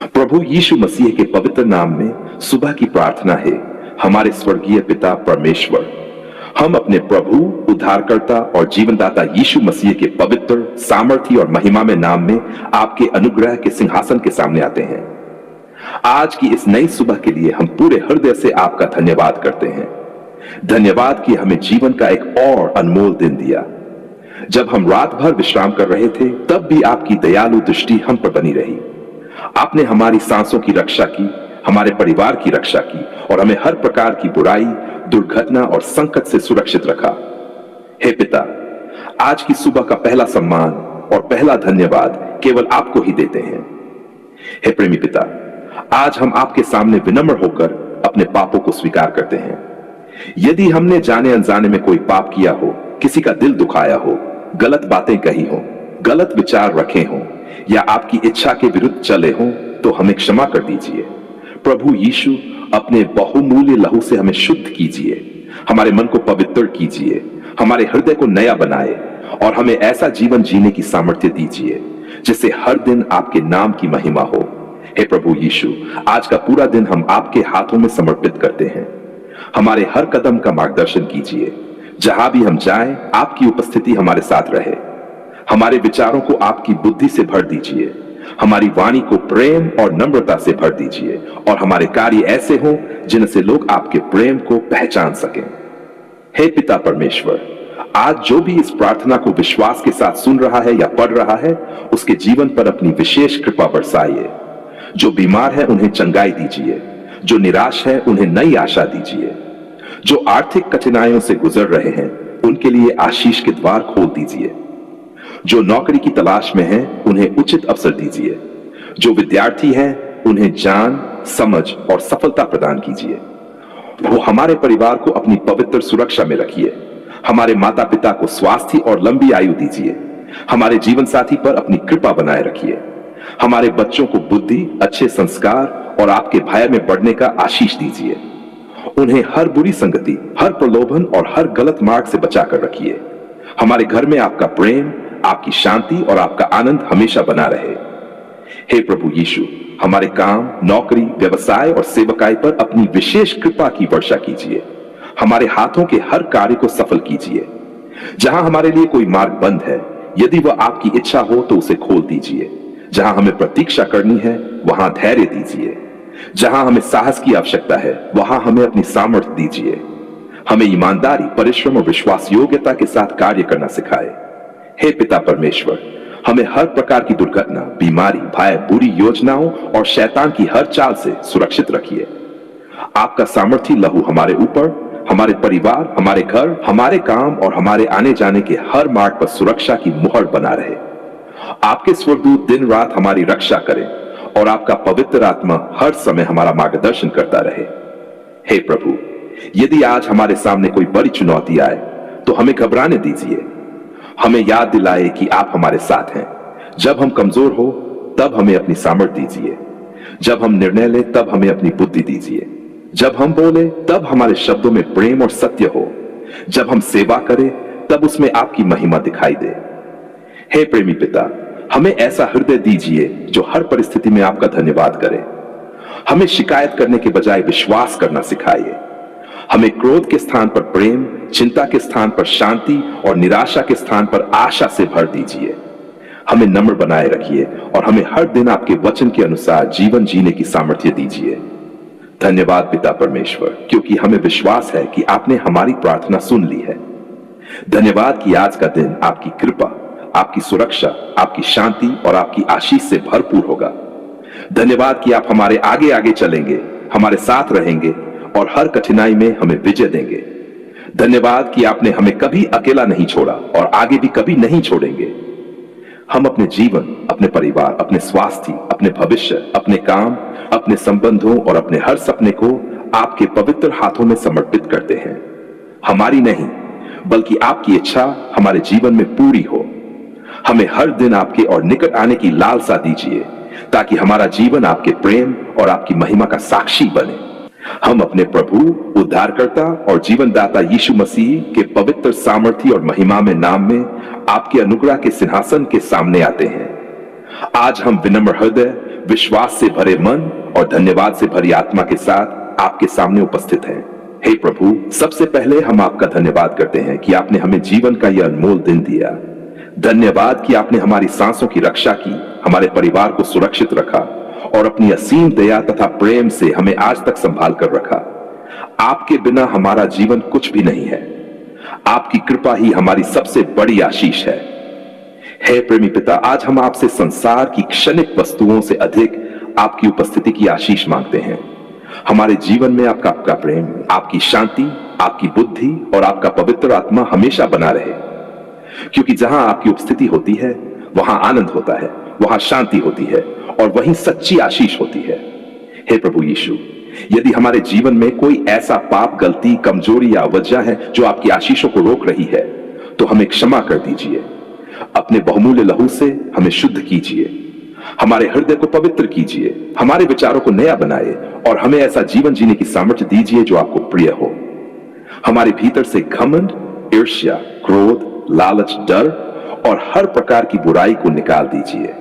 प्रभु यीशु मसीह के पवित्र नाम में सुबह की प्रार्थना है। हमारे स्वर्गीय पिता परमेश्वर, हम अपने प्रभु, उद्धारकर्ता और जीवनदाता यीशु मसीह के पवित्र, सामर्थी और महिमा में नाम में आपके अनुग्रह के सिंहासन के सामने आते हैं। आज की इस नई सुबह के लिए हम पूरे हृदय से आपका धन्यवाद करते हैं। धन्यवाद कि हमें जीवन का एक और अनमोल दिन दिया। जब हम रात भर विश्राम कर रहे थे, तब भी आपकी दयालु दृष्टि हम पर बनी रही। आपने हमारी सांसों की रक्षा की, हमारे परिवार की रक्षा की और हमें हर प्रकार की बुराई, दुर्घटना और संकट से सुरक्षित रखा। हे पिता, आज की सुबह का पहला सम्मान और पहला धन्यवाद केवल आपको ही देते हैं। हे प्रेमी पिता, आज हम आपके सामने विनम्र होकर अपने पापों को स्वीकार करते हैं। यदि हमने जाने अनजाने में कोई पाप किया हो, किसी का दिल दुखाया हो, गलत बातें कही हो, गलत विचार रखे हों या आपकी इच्छा के विरुद्ध चले हों, तो हमें क्षमा कर दीजिए। प्रभु यीशु, अपने बहुमूल्य लहू से हमें शुद्ध कीजिए, हमारे मन को पवित्र कीजिए, हमारे हृदय को नया बनाए और हमें ऐसा जीवन जीने की सामर्थ्य दीजिए जिससे हर दिन आपके नाम की महिमा हो। हे प्रभु यीशु, आज का पूरा दिन हम आपके हाथों में समर्पित करते हैं। हमारे हर कदम का मार्गदर्शन कीजिए। जहां भी हम जाएं, आपकी उपस्थिति हमारे साथ रहे। हमारे विचारों को आपकी बुद्धि से भर दीजिए, हमारी वाणी को प्रेम और नम्रता से भर दीजिए और हमारे कार्य ऐसे हों जिनसे लोग आपके प्रेम को पहचान सकें। हे पिता परमेश्वर, आज जो भी इस प्रार्थना को विश्वास के साथ सुन रहा है या पढ़ रहा है, उसके जीवन पर अपनी विशेष कृपा बरसाइए। जो बीमार है उन्हें चंगाई दीजिए, जो निराश है उन्हें नई आशा दीजिए, जो आर्थिक कठिनाइयों से गुजर रहे हैं उनके लिए आशीष के द्वार खोल दीजिए, जो नौकरी की तलाश में हैं उन्हें उचित अवसर दीजिए, जो विद्यार्थी हैं उन्हें ज्ञान, समझ और सफलता प्रदान कीजिए। वो हमारे परिवार को अपनी पवित्र सुरक्षा में रखिए। हमारे माता पिता को स्वास्थ्य और लंबी आयु दीजिए। हमारे जीवन साथी पर अपनी कृपा बनाए रखिए। हमारे बच्चों को बुद्धि, अच्छे संस्कार और आपके भय में बढ़ने का आशीष दीजिए। उन्हें हर बुरी संगति, हर प्रलोभन और हर गलत मार्ग से बचाकर रखिए। हमारे घर में आपका प्रेम, आपकी शांति और आपका आनंद हमेशा बना रहे। हे प्रभु यीशु, हमारे काम, नौकरी, व्यवसाय और सेवकाई पर अपनी विशेष कृपा की वर्षा कीजिए। हमारे हाथों के हर कार्य को सफल कीजिए। जहां हमारे लिए कोई मार्ग बंद है, यदि वह आपकी इच्छा हो तो उसे खोल दीजिए। जहां हमें प्रतीक्षा करनी है, वहां धैर्य दीजिए। जहां हमें साहस की आवश्यकता है, वहां हमें अपनी सामर्थ्य दीजिए। हमें ईमानदारी, परिश्रम और विश्वास योग्यता के साथ कार्य करना सिखाए। हे पिता परमेश्वर, हमें हर प्रकार की दुर्घटना, बीमारी, भय, बुरी योजनाओं और शैतान की हर चाल से सुरक्षित रखिए। आपका सामर्थी लहू हमारे ऊपर, हमारे परिवार, हमारे घर, हमारे काम और हमारे आने जाने के हर मार्ग पर सुरक्षा की मुहर बना रहे। आपके स्वर्गदूत दिन रात हमारी रक्षा करें और आपका पवित्र आत्मा हर समय हमारा मार्गदर्शन करता रहे। हे प्रभु, यदि आज हमारे सामने कोई बड़ी चुनौती आए तो हमें घबराने दीजिए। हमें याद दिलाए कि आप हमारे साथ हैं। जब हम कमजोर हो तब हमें अपनी सामर्थ्य दीजिए। जब हम निर्णय लें तब हमें अपनी बुद्धि दीजिए। जब हम बोले तब हमारे शब्दों में प्रेम और सत्य हो। जब हम सेवा करें तब उसमें आपकी महिमा दिखाई दे। हे प्रेमी पिता, हमें ऐसा हृदय दीजिए जो हर परिस्थिति में आपका धन्यवाद करे। हमें शिकायत करने के बजाय विश्वास करना सिखाइए। हमें क्रोध के स्थान पर प्रेम, चिंता के स्थान पर शांति और निराशा के स्थान पर आशा से भर दीजिए। हमें नम्र बनाए रखिए और हमें हर दिन आपके वचन के अनुसार जीवन जीने की सामर्थ्य दीजिए। धन्यवाद पिता परमेश्वर, क्योंकि हमें विश्वास है कि आपने हमारी प्रार्थना सुन ली है। धन्यवाद कि आज का दिन आपकी कृपा, आपकी सुरक्षा, आपकी शांति और आपकी आशीष से भरपूर होगा। धन्यवाद कि आप हमारे आगे आगे चलेंगे, हमारे साथ रहेंगे और हर कठिनाई में हमें विजय देंगे। धन्यवाद कि आपने हमें कभी अकेला नहीं छोड़ा और आगे भी कभी नहीं छोड़ेंगे। हम अपने जीवन, अपने परिवार, अपने स्वास्थ्य, अपने भविष्य, अपने काम, अपने संबंधों और अपने हर सपने को आपके पवित्र हाथों में समर्पित करते हैं। हमारी नहीं, बल्कि आपकी इच्छा हमारे जीवन में पूरी हो। हमें हर दिन आपके और निकट आने की लालसा दीजिए, ताकि हमारा जीवन आपके प्रेम और आपकी महिमा का साक्षी बने। हम अपने प्रभु, उद्धारकर्ता और जीवनदाता यीशु मसीह के पवित्र सामर्थ्य और महिमा में नाम में आपके अनुग्रह के सिंहासन के सामने आते हैं। आज हम विनम्र हृदय, विश्वास से भरे मन और धन्यवाद से भरी आत्मा के साथ आपके सामने उपस्थित हैं। हे प्रभु, सबसे पहले हम आपका धन्यवाद करते हैं कि आपने हमें जीवन का यह अनमोल दिन दिया। धन्यवाद कि आपने हमारी सांसों की रक्षा की, हमारे परिवार को सुरक्षित रखा और अपनी असीम दया तथा प्रेम से हमें आज तक संभाल कर रखा। आपके बिना हमारा जीवन कुछ भी नहीं है। आपकी कृपा ही हमारी सबसे बड़ी आशीष है। हे प्रेमी पिता, आज हम आपसे संसार की क्षणिक वस्तुओं से अधिक आपकी उपस्थिति की आशीष मांगते हैं। हमारे जीवन में आपका प्रेम, आपकी शांति, आपकी बुद्धि और आपका पवित्र आत्मा हमेशा बना रहे, क्योंकि जहां आपकी उपस्थिति होती है वहां आनंद होता है, वहां शांति होती है और वहीं सच्ची आशीष होती है। हे प्रभु यीशु, यदि हमारे जीवन में कोई ऐसा पाप, गलती, कमजोरी या अवज्ञा है जो आपकी आशीषों को रोक रही है, तो हमें क्षमा कर दीजिए। अपने बहुमूल्य लहू से हमें शुद्ध कीजिए, हमारे हृदय को पवित्र कीजिए, हमारे विचारों को नया बनाए और हमें ऐसा जीवन जीने की सामर्थ्य दीजिए जो आपको प्रिय हो। हमारे भीतर से घमंड, ईर्ष्या, क्रोध, लालच, डर और हर प्रकार की बुराई को निकाल दीजिए।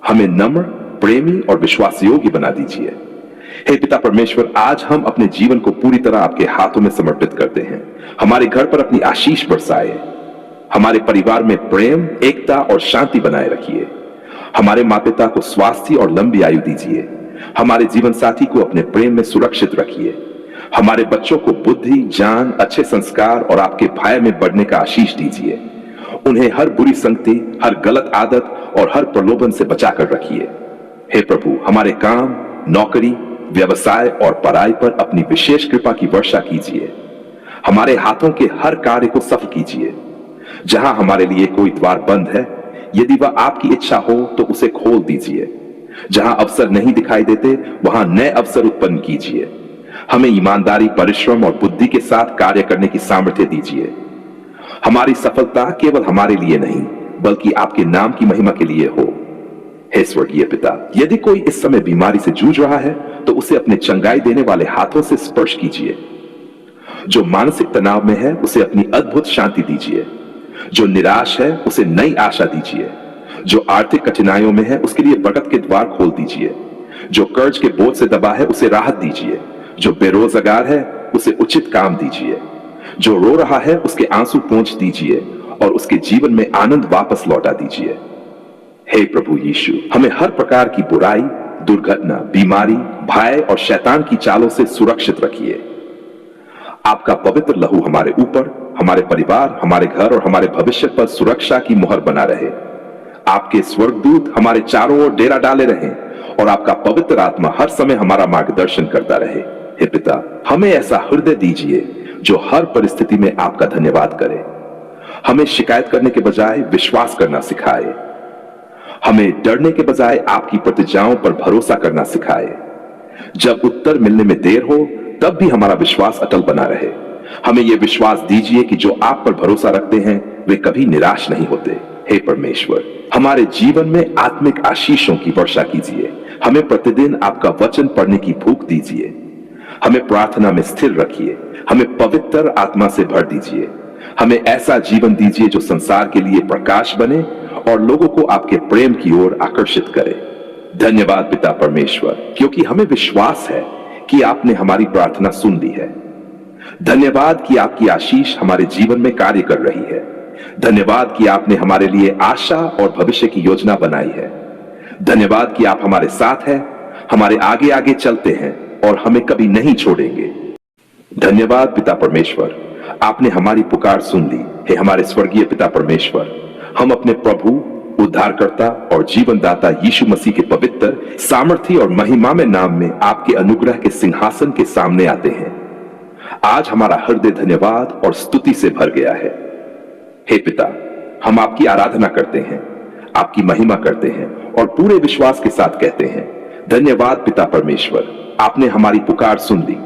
हमें नम्र, प्रेमी और विश्वास योग्य बना दीजिए। हे पिता परमेश्वर, आज हम अपने जीवन को पूरी तरह आपके हाथों में समर्पित करते हैं। हमारे घर पर अपनी आशीष बरसाए, हमारे परिवार में प्रेम, एकता और शांति बनाए रखिए। हमारे माता पिता को स्वास्थ्य और लंबी आयु दीजिए। हमारे जीवन साथी को अपने प्रेम में सुरक्षित रखिए। हमारे बच्चों को बुद्धि, ज्ञान, अच्छे संस्कार और आपके भय में बढ़ने का आशीष दीजिए। उन्हें हर बुरी संगति, हर गलत आदत और हर प्रलोभन से बचाकर रखिए। हे प्रभु, हमारे काम, नौकरी, व्यवसाय और पढ़ाई पर अपनी विशेष कृपा की वर्षा कीजिए। हमारे हाथों के हर कार्य को सफल कीजिए। जहां हमारे लिए कोई द्वार बंद है, यदि वह आपकी इच्छा हो तो उसे खोल दीजिए। जहां अवसर नहीं दिखाई देते, वहां नए अवसर उत्पन्न कीजिए। हमें ईमानदारी, परिश्रम और बुद्धि के साथ कार्य करने की सामर्थ्य दीजिए। हमारी सफलता केवल हमारे लिए नहीं, बल्कि आपके नाम की महिमा के लिए हो। हे स्वर्गीय पिता, यदि कोई इस समय बीमारी से जूझ रहा है, तो उसे अपने चंगाई देने वाले हाथों से स्पर्श कीजिए। जो मानसिक तनाव में है, उसे अपनी अद्भुत शांति दीजिए। जो निराश है, उसे नई आशा दीजिए। जो आर्थिक कठिनाइयों में है, उसके लिए बरकत के द्वार खोल दीजिए। जो कर्ज के बोझ से दबा है, उसे राहत दीजिए। जो बेरोजगार है, उसे उचित काम दीजिए। जो रो रहा है, उसके आंसू पोंछ दीजिए और उसके जीवन में आनंद वापस लौटा दीजिए। हे प्रभु यीशु, हमें हर प्रकार की बुराई, दुर्घटना, बीमारी, भय और शैतान की चालों से सुरक्षित रखिए। आपका पवित्र लहू हमारे ऊपर, हमारे परिवार, हमारे घर और हमारे भविष्य पर सुरक्षा की मुहर बना रहे। आपके स्वर्गदूत हमारे चारों ओर डेरा डाले रहें और आपका पवित्र आत्मा हर समय हमारा मार्गदर्शन करता रहे। हे पिता, हमें ऐसा हृदय दीजिए जो हर परिस्थिति में आपका धन्यवाद करे। हमें शिकायत करने के बजाय विश्वास करना सिखाए। हमें डरने के बजाय आपकी प्रतिज्ञाओं पर भरोसा करना सिखाए। जब उत्तर मिलने में देर हो, तब भी हमारा विश्वास अटल बना रहे। हमें यह विश्वास दीजिए कि जो आप पर भरोसा रखते हैं, वे कभी निराश नहीं होते। हे परमेश्वर, हमारे जीवन में आत्मिक आशीषों की वर्षा कीजिए। हमें प्रतिदिन आपका वचन पढ़ने की भूख दीजिए। हमें प्रार्थना में स्थिर रखिए। हमें पवित्र आत्मा से भर दीजिए। हमें ऐसा जीवन दीजिए जो संसार के लिए प्रकाश बने और लोगों को आपके प्रेम की ओर आकर्षित करे। धन्यवाद पिता परमेश्वर, क्योंकि हमें विश्वास है कि आपने हमारी प्रार्थना सुन ली है। धन्यवाद कि आपकी आशीष हमारे जीवन में कार्य कर रही है। धन्यवाद कि आपने हमारे लिए आशा और भविष्य की योजना बनाई है। धन्यवाद कि आप हमारे साथ हैं, हमारे आगे आगे चलते हैं और हमें कभी नहीं छोड़ेंगे। धन्यवाद पिता परमेश्वर, आपने हमारी पुकार सुन ली। हे हमारे स्वर्गीय पिता परमेश्वर, हम अपने प्रभु, उद्धारकर्ता और जीवनदाता यीशु मसीह के पवित्र, सामर्थी और महिमामय नाम में आपके अनुग्रह के सिंहासन के सामने आते हैं। आज हमारा हृदय धन्यवाद और स्तुति से भर गया है। हे पिता, हम आपकी आराधना करते हैं, आपकी महिमा करते हैं और पूरे विश्वास के साथ कहते हैं, धन्यवाद पिता परमेश्वर, आपने हमारी पुकार सुन ली।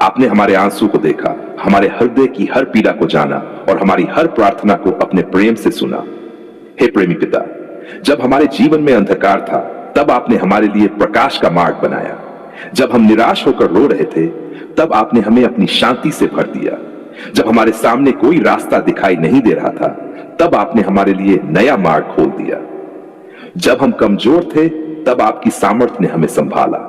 आपने हमारे आंसू को देखा, हमारे हृदय की हर पीड़ा को जाना और हमारी हर प्रार्थना को अपने प्रेम से सुना। हे प्रेमी पिता, जब हमारे जीवन में अंधकार था, तब आपने हमारे लिए प्रकाश का मार्ग बनाया। जब हम निराश होकर रो रहे थे, तब आपने हमें अपनी शांति से भर दिया। जब हमारे सामने कोई रास्ता दिखाई नहीं दे रहा था, तब आपने हमारे लिए नया मार्ग खोल दिया। जब हम कमजोर थे, तब आपकी सामर्थ्य ने हमें संभाला।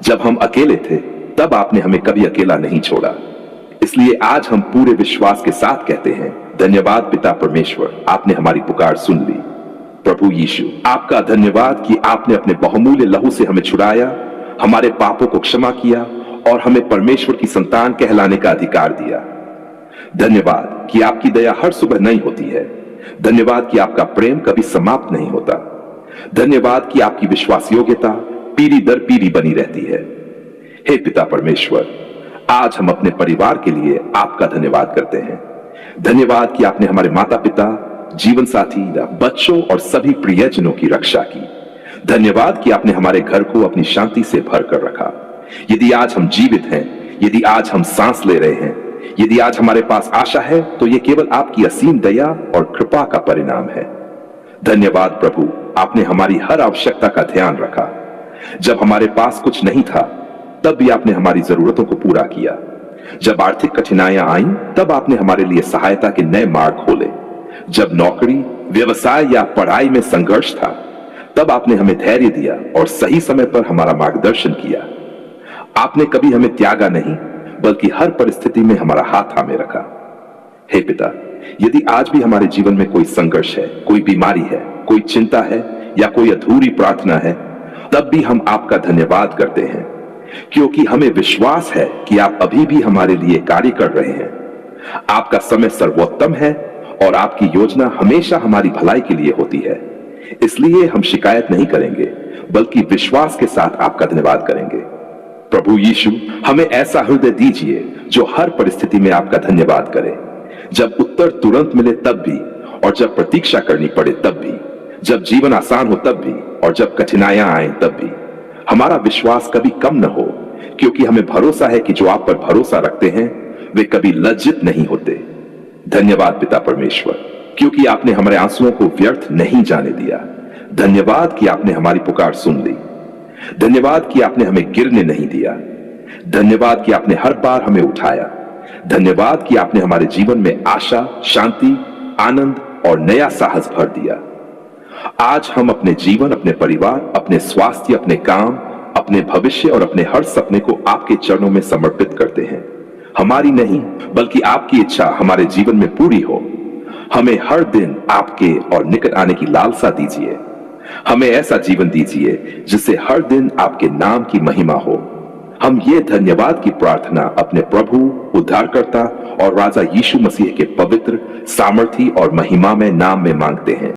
जब हम अकेले थे तब आपने हमें कभी अकेला नहीं छोड़ा। इसलिए आज हम पूरे विश्वास के साथ कहते हैं, धन्यवाद पिता परमेश्वर, आपने हमारी पुकार सुन ली। प्रभु यीशु, आपका धन्यवाद कि आपने अपने बहुमूल्य लहू से हमें छुड़ाया, हमारे पापों को क्षमा किया और हमें परमेश्वर की संतान कहलाने का अधिकार दिया। धन्यवाद कि आपकी दया हर सुबह नई होती है। धन्यवाद कि आपका प्रेम कभी समाप्त नहीं होता। धन्यवाद कि आपकी विश्वास योग्यता पीढ़ी दर पीढ़ी बनी रहती है। हे पिता परमेश्वर, आज हम अपने परिवार के लिए आपका धन्यवाद करते हैं। धन्यवाद कि आपने हमारे माता पिता, जीवन साथी, बच्चों और सभी प्रियजनों की रक्षा की। धन्यवाद कि आपने हमारे घर को अपनी शांति से भर कर रखा। यदि आज हम जीवित हैं, यदि आज हम सांस ले रहे हैं, यदि आज हमारे पास आशा है, तो यह केवल आपकी असीम दया और कृपा का परिणाम है। धन्यवाद प्रभु, आपने हमारी हर आवश्यकता का ध्यान रखा। जब हमारे पास कुछ नहीं था तब भी आपने हमारी जरूरतों को पूरा किया। जब आर्थिक कठिनाइयां आईं तब आपने हमारे लिए सहायता के नए मार्ग खोले। जब नौकरी, व्यवसाय या पढ़ाई में संघर्ष था तब आपने हमें धैर्य दिया और सही समय पर हमारा मार्गदर्शन किया। आपने कभी हमें त्यागा नहीं, बल्कि हर परिस्थिति में हमारा हाथ थामे रखा। हे पिता, यदि आज भी हमारे जीवन में कोई संघर्ष है, कोई बीमारी है, कोई चिंता है या कोई अधूरी प्रार्थना है, तब भी हम आपका धन्यवाद करते हैं, क्योंकि हमें विश्वास है कि आप अभी भी हमारे लिए कार्य कर रहे हैं। आपका समय सर्वोत्तम है और आपकी योजना हमेशा हमारी भलाई के लिए होती है। इसलिए हम शिकायत नहीं करेंगे, बल्कि विश्वास के साथ आपका धन्यवाद करेंगे। प्रभु यीशु, हमें ऐसा हृदय दीजिए जो हर परिस्थिति में आपका धन्यवाद करे। जब उत्तर तुरंत मिले तब भी, और जब प्रतीक्षा करनी पड़े तब भी, जब जीवन आसान हो तब भी, और जब कठिनाइयां आए तब भी। हमारा विश्वास कभी कम न हो, क्योंकि हमें भरोसा है कि जो आप पर भरोसा रखते हैं वे कभी लज्जित नहीं होते। धन्यवाद पिता परमेश्वर, क्योंकि आपने हमारे आंसुओं को व्यर्थ नहीं जाने दिया। धन्यवाद कि आपने हमारी पुकार सुन ली। धन्यवाद कि आपने हमें गिरने नहीं दिया। धन्यवाद कि आपने हर बार हमें उठाया। धन्यवाद कि आपने हमारे जीवन में आशा, शांति, आनंद और नया साहस भर दिया। आज हम अपने जीवन, अपने परिवार, अपने स्वास्थ्य, अपने काम, अपने भविष्य और अपने हर सपने को आपके चरणों में समर्पित करते हैं। हमारी नहीं, बल्कि आपकी इच्छा हमारे जीवन में पूरी हो। हमें हर दिन आपके और निकट आने की लालसा दीजिए। हमें ऐसा जीवन दीजिए जिससे हर दिन आपके नाम की महिमा हो। हम ये धन्यवाद की प्रार्थना अपने प्रभु, उद्धारकर्ता और राजा यीशु मसीह के पवित्र, सामर्थी और महिमामय नाम में मांगते हैं।